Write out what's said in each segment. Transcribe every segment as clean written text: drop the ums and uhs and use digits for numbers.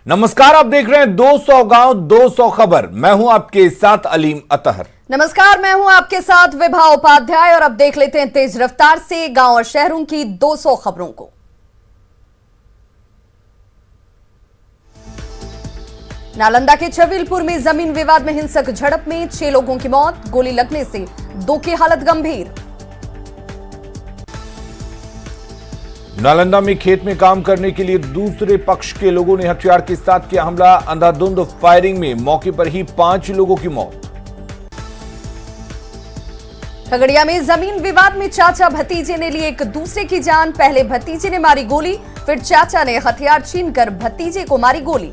नमस्कार, आप देख रहे हैं 200 गांव 200 खबर। मैं हूं आपके साथ अलीम अतहर। नमस्कार, मैं हूं आपके साथ विभा उपाध्याय और अब देख लेते हैं तेज रफ्तार से गांव और शहरों की 200 खबरों को। नालंदा के छबीलपुर में जमीन विवाद में हिंसक झड़प में 6 लोगों की मौत, गोली लगने से 2 की हालत गंभीर। नालंदा में खेत में काम करने के लिए दूसरे पक्ष के लोगों ने हथियार के साथ किया हमला। अंधाधुंध फायरिंग में मौके पर ही 5 लोगों की मौत। खगड़िया में जमीन विवाद में चाचा भतीजे ने ली एक दूसरे की जान। पहले भतीजे ने मारी गोली, फिर चाचा ने हथियार छीनकर भतीजे को मारी गोली।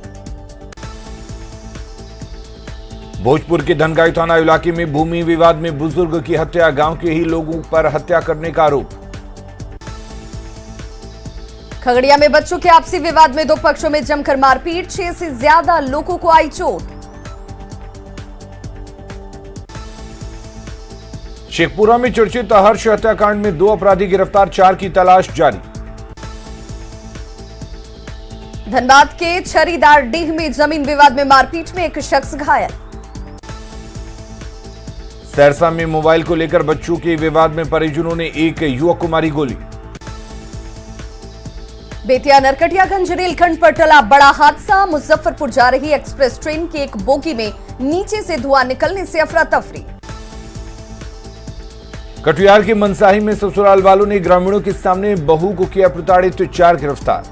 भोजपुर के धनगाई थाना इलाके में भूमि विवाद में बुजुर्ग की हत्या, गांव के ही लोगों पर हत्या करने का आरोप। खगड़िया में बच्चों के आपसी विवाद में 2 पक्षों में जमकर मारपीट, 6 से ज्यादा लोगों को आई चोट। शेखपुरा में चर्चित हर्ष हत्याकांड में 2 अपराधी गिरफ्तार, 4 की तलाश जारी। धनबाद के छरीदारडीह में जमीन विवाद में मारपीट में एक शख्स घायल। सरसा में मोबाइल को लेकर बच्चों के विवाद में परिजनों ने एक युवक को मारी गोली। बेतिया नरकटियागंज रेलखंड पर टला बड़ा हादसा, मुजफ्फरपुर जा रही एक्सप्रेस ट्रेन की एक बोगी में नीचे से धुआं निकलने से अफरा तफरी। कटिहार के मनसाही में ससुराल वालों ने ग्रामीणों के सामने बहू को किया प्रताड़ित, 4 गिरफ्तार।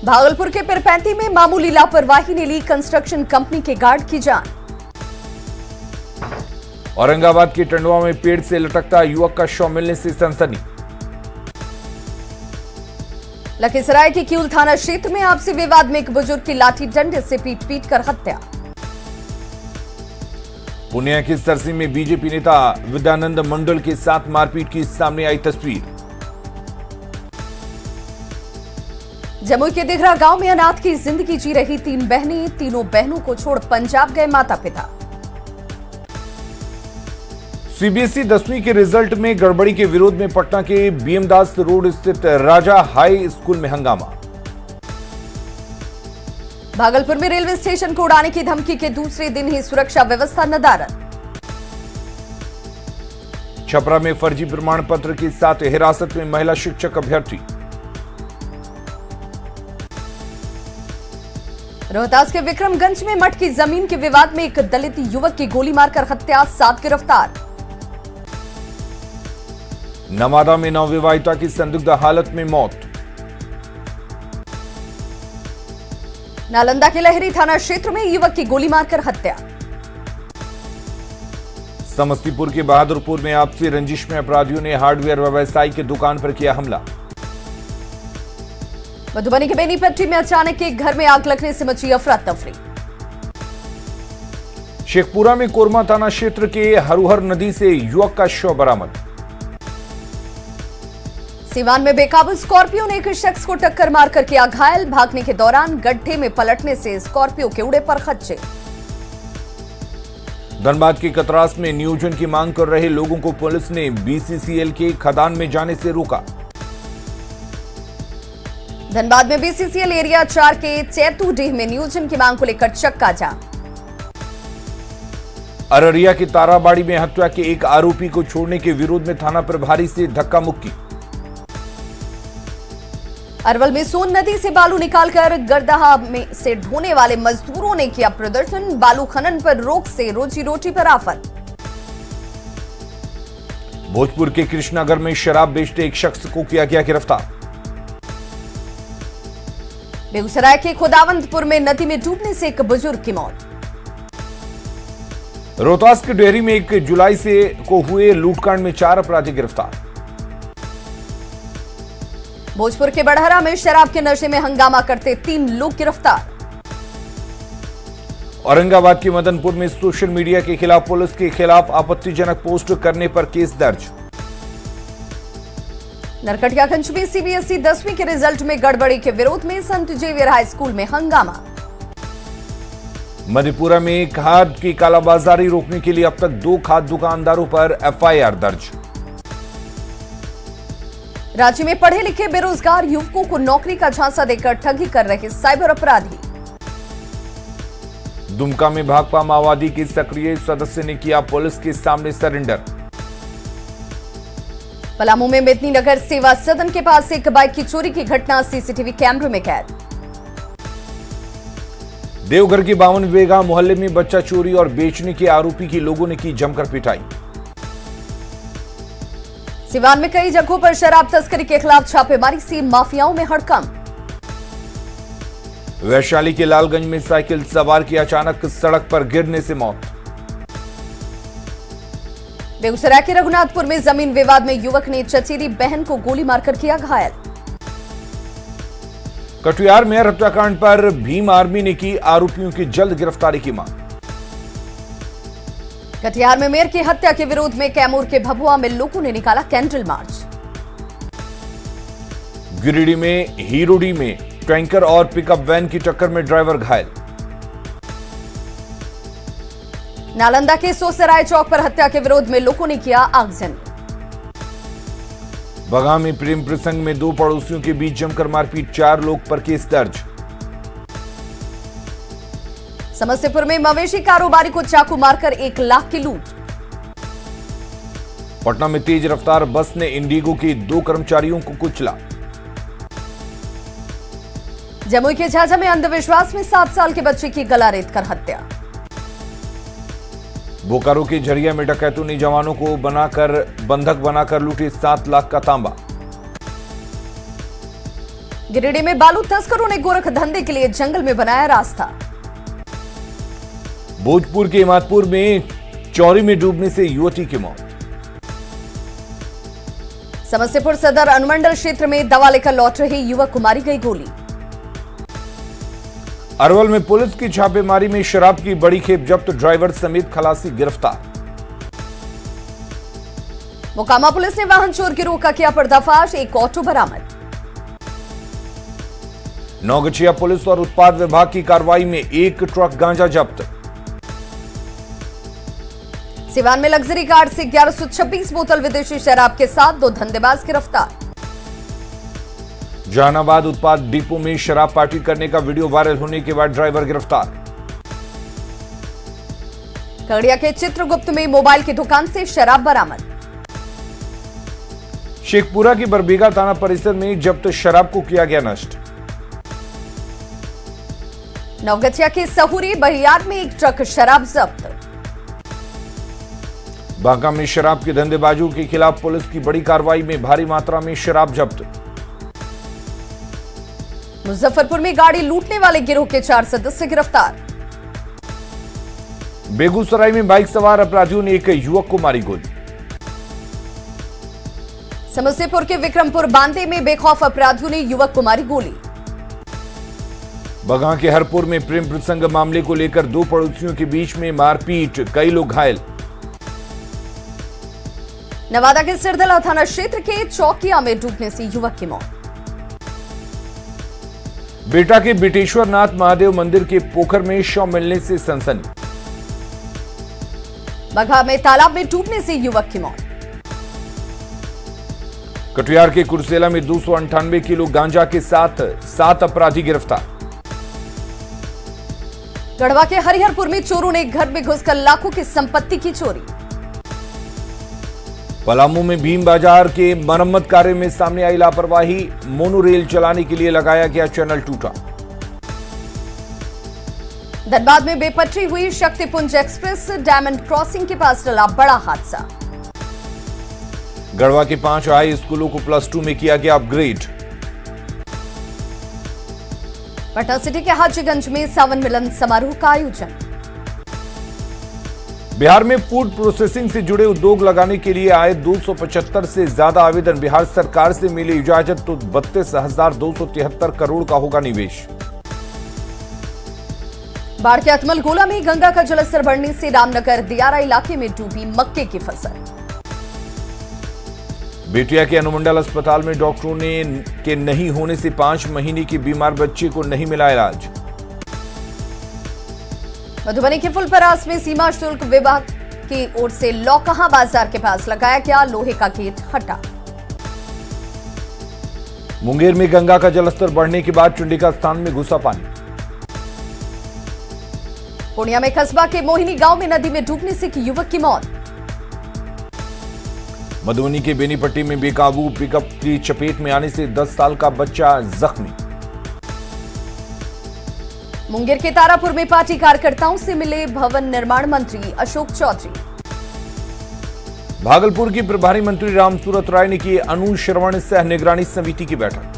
भागलपुर के पिरपैंती में मामूली लापरवाही ने ली कंस्ट्रक्शन कंपनी के गार्ड की जान। औरंगाबाद के टंडवा में पेड़ से लटकता युवक का शव मिलने से सनसनी। लखीसराय के किऊल थाना क्षेत्र में आपसी विवाद में एक बुजुर्ग की लाठी डंडे से पीट कर हत्या। पुणे के सरसी में बीजेपी नेता विद्यानंद मंडल के साथ मारपीट की सामने आई तस्वीर। जमुई के दिघरा गांव में अनाथ की जिंदगी जी रही 3 बहनें, तीनों बहनों को छोड़ पंजाब गए माता पिता। सीबीएसई 10वीं के रिजल्ट में गड़बड़ी के विरोध में पटना के बीएमदास रोड स्थित राजा हाई स्कूल में हंगामा। भागलपुर में रेलवे स्टेशन को उड़ाने की धमकी के दूसरे दिन ही सुरक्षा व्यवस्था नदारद। छपरा में फर्जी प्रमाण पत्र के साथ हिरासत में महिला शिक्षक अभ्यर्थी। रोहतास के विक्रमगंज में मठ की जमीन के विवाद में एक दलित युवक की गोली मारकर हत्या, 7 गिरफ्तार। नवादा में नवविवाहिता की संदिग्ध हालत में मौत। नालंदा के लहरी थाना क्षेत्र में युवक की गोली मारकर हत्या। समस्तीपुर के बहादुरपुर में आपसी रंजिश में अपराधियों ने हार्डवेयर व्यवसायी की दुकान पर किया हमला। मधुबनी के बेनीपट्टी में अचानक एक घर में आग लगने से मची अफरा तफरी। शेखपुरा में कोरमा थाना क्षेत्र के हरुहर नदी से युवक का शव बरामद। सीवान में बेकाबू स्कॉर्पियो ने एक शख्स को टक्कर मारकर किया घायल, भागने के दौरान गड्ढे में पलटने से स्कॉर्पियो के उड़े पर खच्चे। धनबाद के कतरास में नियोजन की मांग कर रहे लोगों को पुलिस ने बीसीसीएल के खदान में जाने से रोका। धनबाद में बीसीसीएल एरिया 4 के चैतूडीह में नियोजन की मांग को लेकर चक्का जाम। अररिया की ताराबाड़ी में हत्या के एक आरोपी को छोड़ने के विरोध में थाना प्रभारी से धक्का मुक्की। अरवल में सोन नदी से बालू निकालकर गरदहा में से ढोने वाले मजदूरों ने किया प्रदर्शन, बालू खनन पर रोक से रोजी रोटी पर आफत। भोजपुर के कृष्णागर में शराब बेचते एक शख्स को किया गया गिरफ्तार। बेगूसराय के खुदावंतपुर में नदी में डूबने से एक बुजुर्ग की मौत। रोहतास के डेहरी में 1 जुलाई से को हुए लूटकांड में 4 अपराधी गिरफ्तार। भोजपुर के बड़हरा में शराब के नशे में हंगामा करते 3 लोग गिरफ्तार। औरंगाबाद के मदनपुर में सोशल मीडिया के खिलाफ पुलिस के खिलाफ आपत्तिजनक पोस्ट करने पर केस दर्ज। नरकटियागंज में सीबीएसई 10वीं के रिजल्ट में गड़बड़ी के विरोध में संत जेवियर हाई स्कूल में हंगामा। मधेपुरा में खाद की कालाबाजारी रोकने के लिए अब तक 2 खाद दुकानदारों पर एफआईआर दर्ज। राज्य में पढ़े लिखे बेरोजगार युवकों को नौकरी का झांसा देकर ठगी कर रहे साइबर अपराधी। दुमका में भाकपा माओवादी के सक्रिय सदस्य ने किया पुलिस के सामने सरेंडर। पलामू में मेदिनी नगर सेवा सदन के पास एक बाइक की चोरी की घटना सीसीटीवी कैमरे में कैद। देवघर के 52 बेगा मोहल्ले में बच्चा चोरी और बेचने के आरोपी की लोगों ने की जमकर पिटाई। सिवान में कई जगहों पर शराब तस्करी के खिलाफ छापेमारी से माफियाओं में हड़कंप। वैशाली के लालगंज में साइकिल सवार की अचानक सड़क पर गिरने से मौत। बेगूसराय के रघुनाथपुर में जमीन विवाद में युवक ने चचेरी बहन को गोली मारकर किया घायल। कटिहार में हत्याकांड पर भीम आर्मी ने की आरोपियों की जल्द गिरफ्तारी की मांग। कटिहार में मेयर की हत्या के विरोध में कैमूर के भभुआ में लोगों ने निकाला कैंडल मार्च। गिरिडीह में हीरोडी में टैंकर और पिकअप वैन की टक्कर में ड्राइवर घायल। नालंदा के सोसराय चौक पर हत्या के विरोध में लोगों ने किया आगजनी। बगहा में प्रेम प्रसंग में दो पड़ोसियों के बीच जमकर मारपीट, 4 लोग पर केस दर्ज। समस्तीपुर में मवेशी कारोबारी को चाकू मारकर 1 लाख की लूट। पटना में तेज रफ्तार बस ने इंडिगो के 2 कर्मचारियों को कुचला। जमुई के झाझा में अंधविश्वास में 7 साल के बच्चे की गला रेतकर हत्या। बोकारो के झरिया में डकैतों ने जवानों को बंधक बनाकर लूटे 7 लाख का तांबा। गिरिडीह में बालू तस्करों ने गोरख धंधे के लिए जंगल में बनाया रास्ता। भोजपुर के इमादपुर में चौरी में डूबने से युवती की मौत। समस्तीपुर सदर अनुमंडल क्षेत्र में दवा लेकर लौट रही युवक को मारी गई गोली। अरवल में पुलिस की छापेमारी में शराब की बड़ी खेप जब्त, ड्राइवर समेत खलासी गिरफ्तार। मोकामा पुलिस ने वाहन चोर गिरोह का किया पर्दाफाश, 1 ऑटो बरामद। नौगछिया पुलिस और उत्पाद विभाग की कार्रवाई में 1 ट्रक गांजा जब्त। सिवान में लग्जरी कार से 1126 बोतल विदेशी शराब के साथ 2 धंधेबाज गिरफ्तार। जहानाबाद उत्पाद डिपो में शराब पार्टी करने का वीडियो वायरल होने के बाद ड्राइवर गिरफ्तार। खगड़िया के चित्रगुप्त में मोबाइल की दुकान से शराब बरामद। शेखपुरा की बरबीघा थाना परिसर में जब्त शराब को किया गया नष्ट। नवगछिया के सहूरी बहियार में 1 ट्रक शराब जब्त। बांका में शराब के धंधेबाजों के खिलाफ पुलिस की बड़ी कार्रवाई में भारी मात्रा में शराब जब्त। मुजफ्फरपुर में गाड़ी लूटने वाले गिरोह के 4 सदस्य गिरफ्तार। बेगूसराय में बाइक सवार अपराधियों ने एक युवक को मारी गोली। समस्तीपुर के विक्रमपुर बांदे में बेखौफ अपराधियों ने युवक को मारी गोली। बगहा के हरपुर में प्रेम प्रसंग मामले को लेकर 2 पड़ोसियों के बीच में मारपीट, कई लोग घायल। नवादा के सिरदला थाना क्षेत्र के चौकिया में डूबने से युवक की मौत। बेटा के बेटेश्वर नाथ महादेव मंदिर के पोखर में शव मिलने से सनसनी। बगहा में तालाब में डूबने से युवक की मौत। कटिहार के कुर्सेला में 298 किलो गांजा के साथ 7 अपराधी गिरफ्तार। गढ़वा के हरिहरपुर में चोरों ने घर में घुसकर लाखों की संपत्ति की चोरी। पलामू में भीम बाजार के मरम्मत कार्य में सामने आई लापरवाही, मोनोरेल चलाने के लिए लगाया गया चैनल टूटा। धनबाद में बेपटरी हुई शक्तिपुंज एक्सप्रेस, डायमंड क्रॉसिंग के पास टला बड़ा हादसा। गढ़वा के 5 हाई स्कूलों को +2 में किया गया अपग्रेड। पटना सिटी के हाजीगंज में सावन मिलन समारोह का आयोजन। बिहार में फूड प्रोसेसिंग से जुड़े उद्योग लगाने के लिए आए 275 से ज्यादा आवेदन। बिहार सरकार से मिली इजाजत तो 32,273 करोड़ का होगा निवेश। बाढ़ के अतमल गोला में गंगा का जलस्तर बढ़ने से रामनगर दियारा इलाके में डूबी मक्के की फसल। बेटिया के अनुमंडल अस्पताल में डॉक्टरों के नहीं होने से 5 महीने के बीमार बच्चे को नहीं मिला इलाज। मधुबनी के फुलपरास में सीमा शुल्क विभाग की ओर से लौकहा बाजार के पास लगाया गया लोहे का गेट हटा। मुंगेर में गंगा का जलस्तर बढ़ने के बाद चुंडिका स्थान में घुसा पानी। पूर्णिया में कस्बा के मोहिनी गांव में नदी में डूबने से एक युवक की मौत। मधुबनी के बेनीपट्टी में बेकाबू पिकअप की चपेट में आने से 10 साल का बच्चा जख्मी। मुंगेर के तारापुर में पार्टी कार्यकर्ताओं से मिले भवन निर्माण मंत्री अशोक चौधरी। भागलपुर की प्रभारी मंत्री रामसूरत राय ने की अनुश्रवण सह निगरानी समिति की बैठक।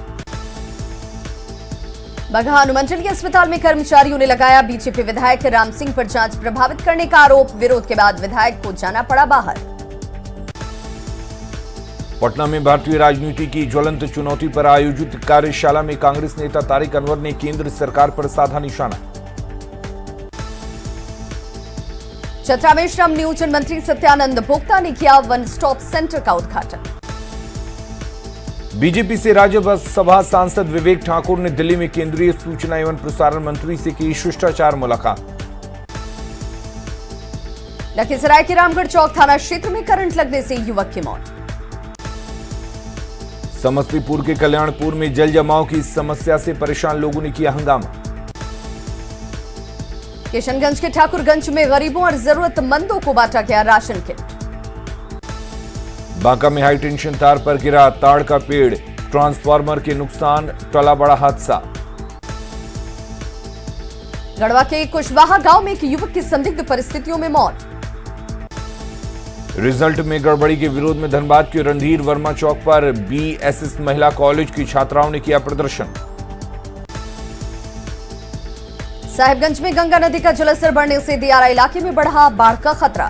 बगहा अनुमंडलीय अस्पताल में कर्मचारियों ने लगाया बीजेपी विधायक राम सिंह पर जांच प्रभावित करने का आरोप। विरोध के बाद विधायक को जाना पड़ा बाहर। पटना में भारतीय राजनीति की ज्वलंत चुनौती पर आयोजित कार्यशाला में कांग्रेस नेता तारिक अनवर ने केंद्र सरकार पर साधा निशाना। चतरा में श्रम नियोजन मंत्री सत्यानंद भोक्ता ने किया वन स्टॉप सेंटर का उद्घाटन। बीजेपी से राज्यसभा सांसद विवेक ठाकुर ने दिल्ली में केंद्रीय सूचना एवं प्रसारण मंत्री से की शिष्टाचार मुलाकात। लखीसराय के रामगढ़ चौक थाना क्षेत्र में करंट लगने से युवक की मौत। समस्तीपुर के कल्याणपुर में जल जमाव की समस्या से परेशान लोगों ने किया हंगामा। किशनगंज के ठाकुरगंज में गरीबों और जरूरतमंदों को बांटा गया राशन किट। बांका में हाई टेंशन तार पर गिरा ताड़ का पेड़, ट्रांसफार्मर के नुकसान, टला बड़ा हादसा। गढ़वा के कुशवाहा गांव में एक युवक की संदिग्ध परिस्थितियों में मौत। रिजल्ट में गड़बड़ी के विरोध में धनबाद के रणधीर वर्मा चौक पर बीएसएस महिला कॉलेज की छात्राओं ने किया प्रदर्शन। साहिबगंज में गंगा नदी का जलस्तर बढ़ने से दियारा इलाके में बढ़ा बाढ़ का खतरा।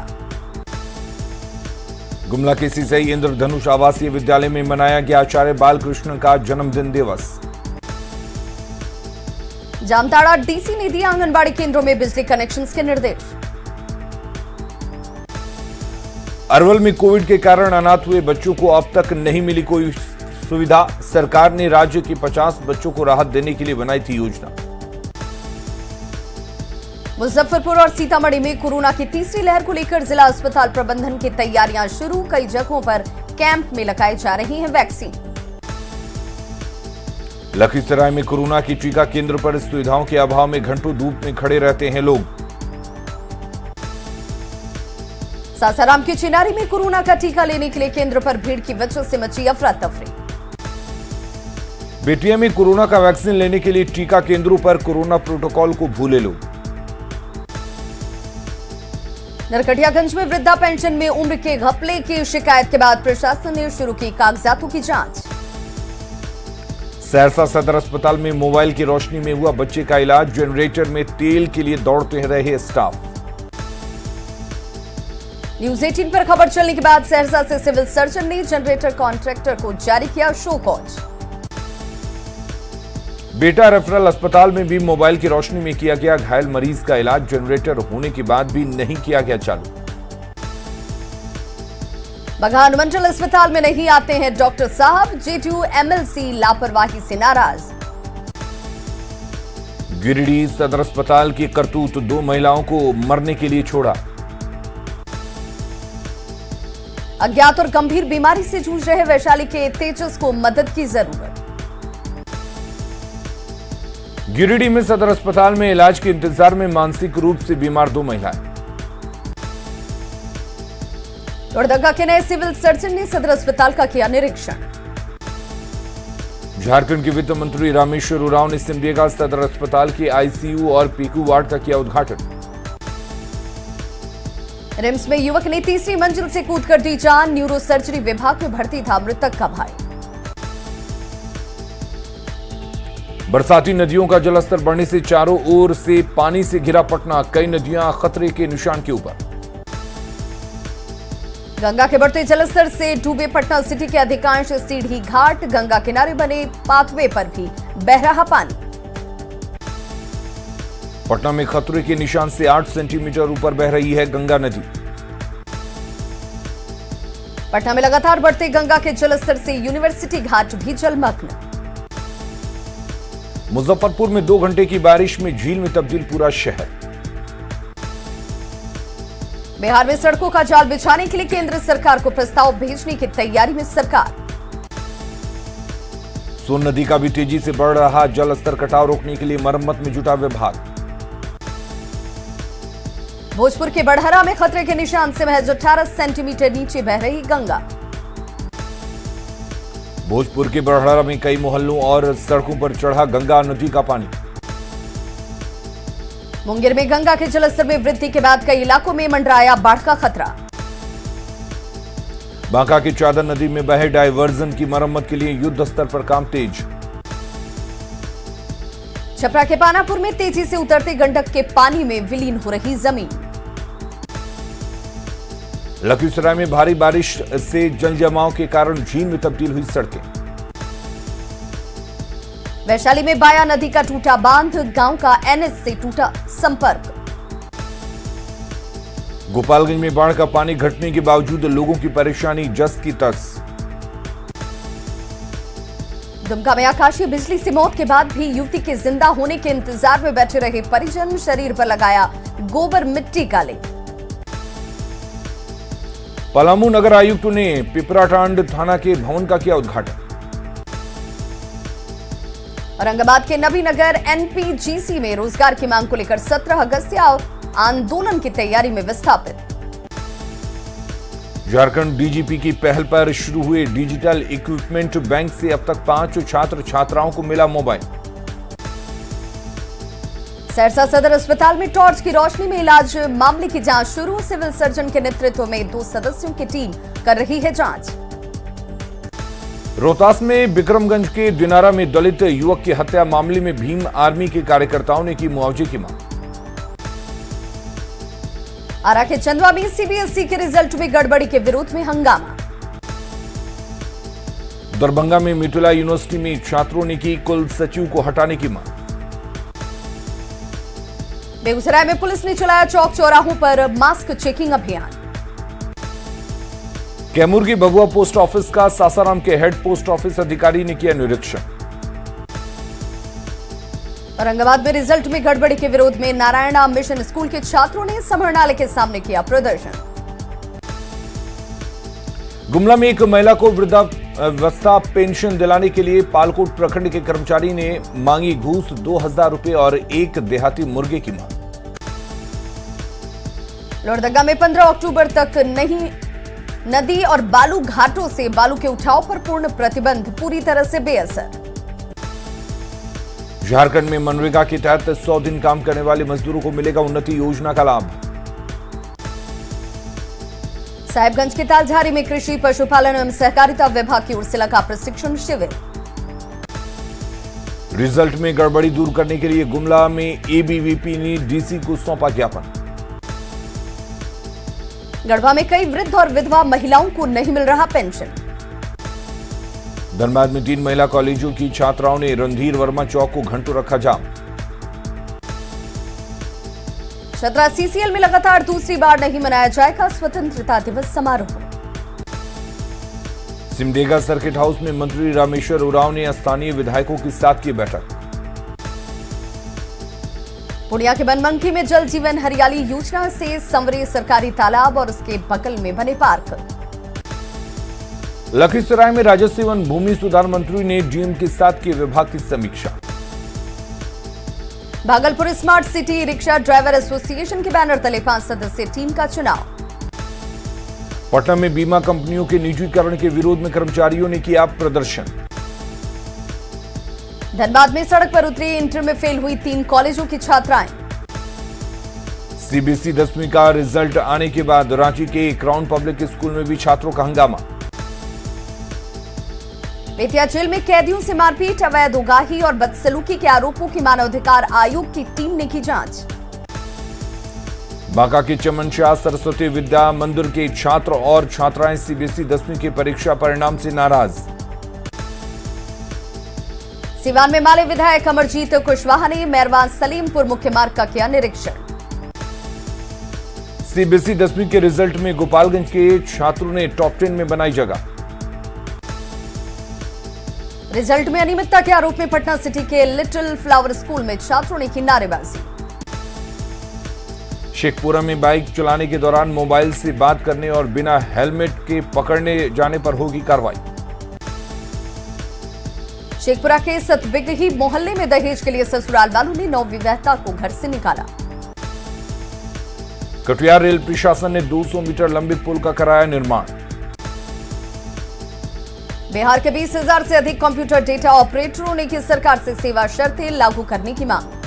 गुमला के सिसई इंद्रधनुष आवासीय विद्यालय में मनाया गया आचार्य बालकृष्ण का जन्मदिन दिवस। जामताड़ा डीसी ने दिया आंगनबाड़ी केंद्रों में बिजली कनेक्शन के निर्देश। अरवल में कोविड के कारण अनाथ हुए बच्चों को अब तक नहीं मिली कोई सुविधा। सरकार ने राज्य के 50 बच्चों को राहत देने के लिए बनाई थी योजना। मुजफ्फरपुर और सीतामढ़ी में कोरोना की तीसरी लहर को लेकर जिला अस्पताल प्रबंधन की तैयारियां शुरू। कई जगहों पर कैंप में लगाई जा रही हैं वैक्सीन। लखीसराय में कोरोना की टीका केंद्र पर सुविधाओं के अभाव में घंटों धूप में खड़े रहते हैं लोग। सासाराम की चिनारी में कोरोना का टीका लेने के लिए केंद्र पर भीड़ की वजह से मची अफरा तफरी। बेटिया में कोरोना का वैक्सीन लेने के लिए टीका केंद्रों पर कोरोना प्रोटोकॉल को भूले लोग। नरकटियागंज में वृद्धा पेंशन में उम्र के घपले की शिकायत के बाद प्रशासन ने शुरू की कागजातों की जांच। सहरसा सदर अस्पताल में मोबाइल की रोशनी में हुआ बच्चे का इलाज। जनरेटर में तेल के लिए दौड़ते रहे स्टाफ। न्यूज 18 पर खबर चलने के बाद सहरसा से सिविल सर्जन ने जनरेटर कॉन्ट्रैक्टर को जारी किया शो कॉज। बेटा रेफरल अस्पताल में भी मोबाइल की रोशनी में किया गया घायल मरीज का इलाज। जनरेटर होने के बाद भी नहीं किया गया चालू। बगहा अनुमंडल अस्पताल में नहीं आते हैं डॉक्टर साहब। जेडीयू एमएलसी लापरवाही से नाराज। गिरिडीह सदर अस्पताल की करतूत, 2 महिलाओं को मरने के लिए छोड़ा। अज्ञात और गंभीर बीमारी से जूझ रहे वैशाली के तेजस को मदद की जरूरत। गिरिडीह में सदर अस्पताल में इलाज के इंतजार में मानसिक रूप से बीमार 2 महिलाएं। लोहरदगा के नए सिविल सर्जन ने सदर अस्पताल का किया निरीक्षण। झारखंड के वित्त मंत्री रामेश्वर उरांव ने सिमडेगा सदर अस्पताल के आईसीयू और पीकू वार्ड का किया उद्घाटन। रिम्स में युवक ने तीसरी मंजिल से कूदकर दी जान। न्यूरो सर्जरी विभाग में भर्ती था मृतक का भाई। बरसाती नदियों का जलस्तर बढ़ने से चारों ओर से पानी से घिरा पटना। कई नदियां खतरे के निशान के ऊपर। गंगा के बढ़ते जलस्तर से डूबे पटना सिटी के अधिकांश सीढ़ी घाट। गंगा किनारे बने पाथवे पर भी बह रहा पानी। पटना में खतरे के निशान से 8 सेंटीमीटर ऊपर बह रही है गंगा नदी। पटना में लगातार बढ़ते गंगा के जलस्तर से यूनिवर्सिटी घाट भी जलमग्न। मुजफ्फरपुर में 2 घंटे की बारिश में झील में तब्दील पूरा शहर। बिहार में सड़कों का जाल बिछाने के लिए केंद्र सरकार को प्रस्ताव भेजने की तैयारी में सरकार। सोन नदी का भी तेजी से बढ़ रहा जल स्तर कटाव रोकने के लिए मरम्मत में जुटा विभाग। भोजपुर के बड़हरा में खतरे के निशान से महज 18 सेंटीमीटर नीचे बह रही गंगा। भोजपुर के बड़हरा में कई मोहल्लों और सड़कों पर चढ़ा गंगा नदी का पानी। मुंगेर में गंगा के जलस्तर में वृद्धि के बाद कई इलाकों में मंडराया बाढ़ का खतरा। बांका की चादर नदी में बहे डायवर्जन की मरम्मत के लिए युद्ध स्तर पर काम तेज। छपरा के पानापुर में तेजी से उतरते गंडक के पानी में विलीन हो रही जमीन। लखीसराय में भारी बारिश से जल जमाव के कारण झील में तब्दील हुई सड़कें। वैशाली में बाया नदी का टूटा बांध, गांव का एनएच से टूटा संपर्क। गोपालगंज में बाढ़ का पानी घटने के बावजूद लोगों की परेशानी जस की तस। दुमका में आकाशीय बिजली से मौत के बाद भी युवती के जिंदा होने के इंतजार में बैठे रहे परिजन, शरीर पर लगाया गोबर मिट्टी का लेप। पलामू नगर आयुक्त ने पिपराटांड थाना के भवन का किया उद्घाटन। औरंगाबाद के नबीनगर एनपीजीसी में रोजगार की मांग को लेकर 17 अगस्त से आंदोलन की तैयारी में विस्थापित। झारखंड डीजीपी की पहल पर शुरू हुए डिजिटल इक्विपमेंट बैंक से अब तक 5 छात्र छात्राओं को मिला मोबाइल। सहरसा सदर अस्पताल में टॉर्च की रोशनी में इलाज मामले की जांच शुरू। सिविल सर्जन के नेतृत्व में 2 सदस्यों की टीम कर रही है जांच। रोहतास में विक्रमगंज के दिनारा में दलित युवक की हत्या मामले में भीम आर्मी के कार्यकर्ताओं ने की मुआवजे की मांग। आरा के चंदवा में सीबीएसई के रिजल्ट में गड़बड़ी के विरोध में हंगामा। दरभंगा में मिथिला यूनिवर्सिटी में छात्रों ने की कुल सचिव को हटाने की मांग। बेगूसराय में पुलिस ने चलाया चौक चौराहों पर मास्क चेकिंग अभियान। कैमूर की भभुआ पोस्ट ऑफिस का सासाराम के हेड पोस्ट ऑफिस अधिकारी ने किया निरीक्षण। औरंगाबाद में रिजल्ट में गड़बड़ी के विरोध में नारायणा मिशन स्कूल के छात्रों ने समाहरणालय के सामने किया प्रदर्शन। गुमला में एक महिला को वृद्धावस्था पेंशन दिलाने के लिए पालकोट प्रखंड के कर्मचारी ने मांगी घूस, 2000 रुपए और एक देहाती मुर्गे की मांग। लोहरदगा में 15 अक्टूबर तक नहीं नदी और बालू घाटों से बालू के उठाव पर पूर्ण प्रतिबंध पूरी तरह से बेअसर। झारखंड में मनरेगा के तहत 100 दिन काम करने वाले मजदूरों को मिलेगा उन्नति योजना का लाभ। साहिबगंज के तालझारी में कृषि पशुपालन एवं सहकारिता विभाग की ओर से लगा प्रशिक्षण शिविर। रिजल्ट में गड़बड़ी दूर करने के लिए गुमला में एबीवीपी ने डीसी को सौंपा ज्ञापन। गढ़वा में कई वृद्ध और विधवा महिलाओं को नहीं मिल रहा पेंशन। धनबाद में 3 महिला कॉलेजों की छात्राओं ने रणधीर वर्मा चौक को घंटों रखा जाम। चतरा सीसीएल में लगातार दूसरी बार नहीं मनाया जाएगा स्वतंत्रता दिवस समारोह। सिमडेगा सर्किट हाउस में मंत्री रामेश्वर उरांव ने स्थानीय विधायकों के साथ की बैठक। पूर्णिया के बनमनखी में जल जीवन हरियाली योजना से संवरे सरकारी तालाब और उसके बगल में बने पार्क। लखीसराय में राजस्व एवं भूमि सुधार मंत्री ने डीएम के साथ की विभाग की समीक्षा। Bhagalpur smart city rickshaw driver association के बैनर तले 5 सदस्यीय टीम का चुनाव। पटना में बीमा कंपनियों के निजीकरण के विरोध में कर्मचारियों ने किया प्रदर्शन। धनबाद में सड़क पर उतरी इंटर में फेल हुई 3 कॉलेजों की छात्राएं। सीबीएसई 10वीं का रिजल्ट आने के बाद रांची के क्राउन पब्लिक स्कूल में भी छात्रों का हंगामा। बेतिया जेल में कैदियों से मारपीट, अवैध उगाही और बदसलूकी के आरोपों की मानवाधिकार आयोग की टीम ने की जांच। बांका के चमन शाह सरस्वती विद्या मंदिर के छात्र और छात्राएं सीबीएसई 10वीं की परीक्षा परिणाम से नाराज। सिवान में माले विधायक अमरजीत कुशवाहा ने मेरवान सलीमपुर मुख्य मार्ग का किया निरीक्षण। सीबीएसई 10वीं के रिजल्ट में गोपालगंज के छात्रों ने टॉप 10 में बनाई जगह। रिजल्ट में अनियमितता के आरोप में पटना सिटी के लिटिल फ्लावर स्कूल में छात्रों ने की नारेबाजी। शेखपुरा में बाइक चलाने के दौरान मोबाइल से बात करने और बिना हेलमेट के पकड़ने जाने पर होगी कार्रवाई। शेखपुरा के सतबिगही मोहल्ले में दहेज के लिए ससुराल वालों ने नवविवाहिता को घर से निकाला। कटिहार रेल प्रशासन ने 200 मीटर लंबे पुल का कराया निर्माण। बिहार के 20,000 से अधिक कंप्यूटर डेटा ऑपरेटरों ने की सरकार से सेवा शर्तें लागू करने की मांग।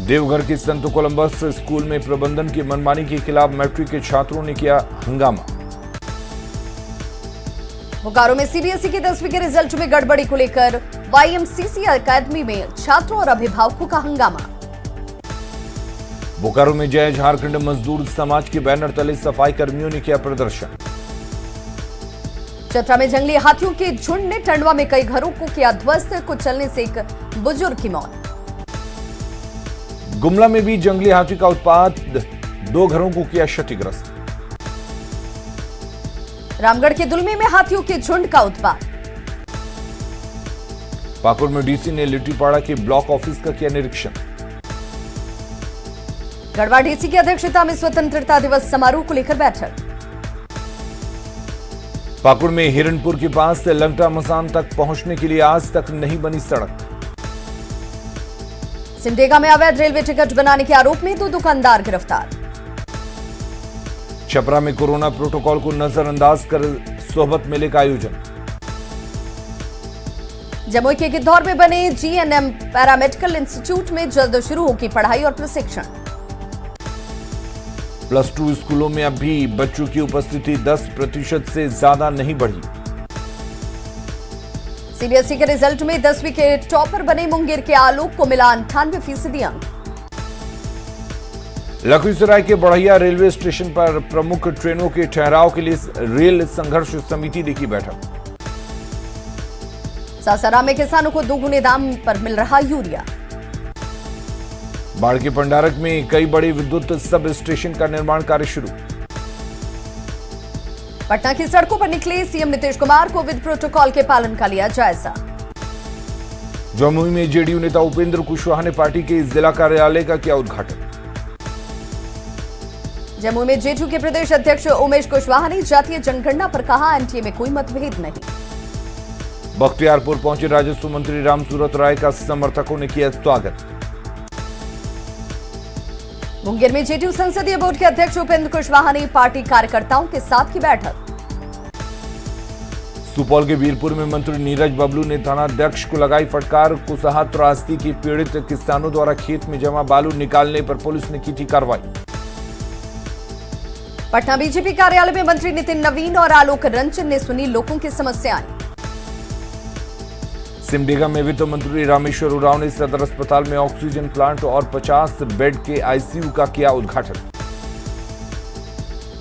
देवघर के संत कोलंबस स्कूल में प्रबंधन की मनमानी के खिलाफ मैट्रिक के छात्रों ने किया हंगामा। बोकारो में सीबीएसई के 10वीं के रिजल्ट में गड़बड़ी को लेकर वाईएमसीसी अकादमी में छात्रों और अभिभावकों का हंगामा। बोकारो में जय झारखंड मजदूर समाज के बैनर तले सफाई कर्मियों ने किया प्रदर्शन। चतरा में जंगली हाथियों के झुंड ने टंडवा में कई घरों को किया ध्वस्त, कुचलने से एक बुजुर्ग की मौत। गुमला में भी जंगली हाथी का उत्पात, 2 घरों को किया क्षतिग्रस्त। रामगढ़ के दुलमी में हाथियों के झुंड का उत्पात। पाकुड़ में डीसी ने लिट्टीपाड़ा के ब्लॉक ऑफिस का किया निरीक्षण। गढ़वा डीसी की अध्यक्षता में स्वतंत्रता दिवस समारोह को लेकर बैठक। पाकुड़ में हिरणपुर के पास से लंगटा मसान तक पहुंचने के लिए आज तक नहीं बनी सड़क। सिमडेगा में अवैध रेलवे टिकट बनाने के आरोप में 2 दुकानदार गिरफ्तार। छपरा में कोरोना प्रोटोकॉल को नजरअंदाज कर सोहबत मेले का आयोजन। जमुई के गिद्धौर में बने जीएनएम पैरामेडिकल इंस्टीट्यूट में जल्द शुरू होगी पढ़ाई और प्रशिक्षण। +2 स्कूलों में अब भी बच्चों की उपस्थिति 10% से ज्यादा नहीं बढ़ी। सीबीएसई के रिजल्ट में 10वीं के टॉपर बने मुंगेर के आलोक को मिला 98% अंक। लखीसराय के बढ़ैया रेलवे स्टेशन पर प्रमुख ट्रेनों के ठहराव के लिए रेल संघर्ष समिति ने की बैठक। सासाराम में किसानों को 2 गुने दाम पर मिल रहा यूरिया। बाढ़ के पंडारक में कई बड़े विद्युत सब स्टेशन का निर्माण कार्य शुरू। पटना की सड़कों पर निकले CM Nitish Kumar, Covid protocol के पालन का लिया जायजा। जमुई में जेडीयू नेता उपेंद्र कुशवाहा ने पार्टी के जिला कार्यालय का किया उद्घाटन। जमुई में जेडीयू के प्रदेश अध्यक्ष उमेश कुशवाहा ने जातीय जनगणना पर कहा, एनटीए में कोई मतभेद नहीं। बख्तियारपुर पहुंचे राजस्व मंत्री रामसूरत राय का समर्थकों ने किया स्वागत। मुंगेर में जेडीयू संसदीय बोर्ड के अध्यक्ष उपेंद्र कुशवाहा ने पार्टी कार्यकर्ताओं के साथ की बैठक। सुपौल के वीरपुर में मंत्री नीरज बबलू ने थानाध्यक्ष को लगाई फटकार। कुसहा त्रासदी की पीड़ित किसानों द्वारा खेत में जमा बालू निकालने पर पुलिस ने की थी कार्रवाई। पटना बीजेपी कार्यालय में मंत्री नितिन नवीन और आलोक रंजन ने सुनी लोगों की समस्याएं। सिमडेगा में वित्त मंत्री रामेश्वर उरांव ने सदर अस्पताल में ऑक्सीजन प्लांट और 50 बेड के आईसीयू का किया उद्घाटन।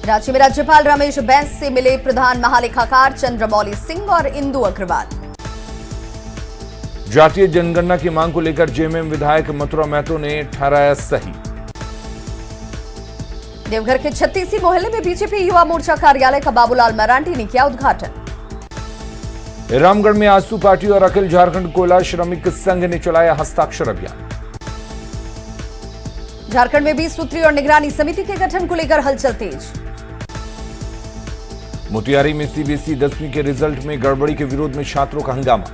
रांची में राज्यपाल रमेश बैस से मिले प्रधान महालेखाकार चंद्रमौली सिंह और इंदु अग्रवाल। जातीय जनगणना की मांग को लेकर जेएमएम विधायक मथुरा महतो ने ठहराया सही। देवघर के 36 मोहल्ले में बीजेपी युवा मोर्चा कार्यालय का बाबूलाल मरांडी ने किया उद्घाटन। रामगढ़ में आजसू पार्टी और अखिल झारखंड कोयला श्रमिक संघ ने चलाया हस्ताक्षर अभियान। झारखंड में 20 सूत्री और निगरानी समिति के गठन को लेकर हलचल तेज। मोतिहारी में सीबीएसई 10वीं के रिजल्ट में गड़बड़ी के विरोध में छात्रों का हंगामा।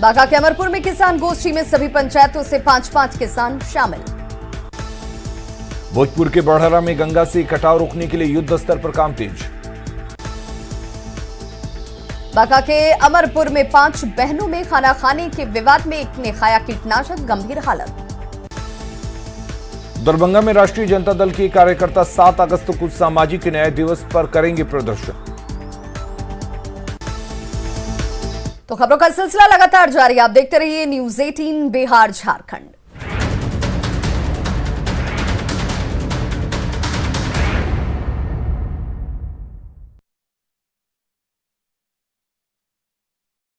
बांका के अमरपुर में किसान गोष्ठी में सभी पंचायतों से 5-5 किसान शामिल। भोजपुर के बढ़हरा में गंगा से कटाव रोकने के लिए युद्ध स्तर पर काम तेज। बांका के अमरपुर में 5 बहनों में खाना खाने के विवाद में एक ने खाया कीटनाशक, गंभीर हालत। दरभंगा में राष्ट्रीय जनता दल के कार्यकर्ता 7 अगस्त को सामाजिक न्याय दिवस पर करेंगे प्रदर्शन। तो खबरों का सिलसिला लगातार जारी, आप देखते रहिए न्यूज़ 18 बिहार झारखंड।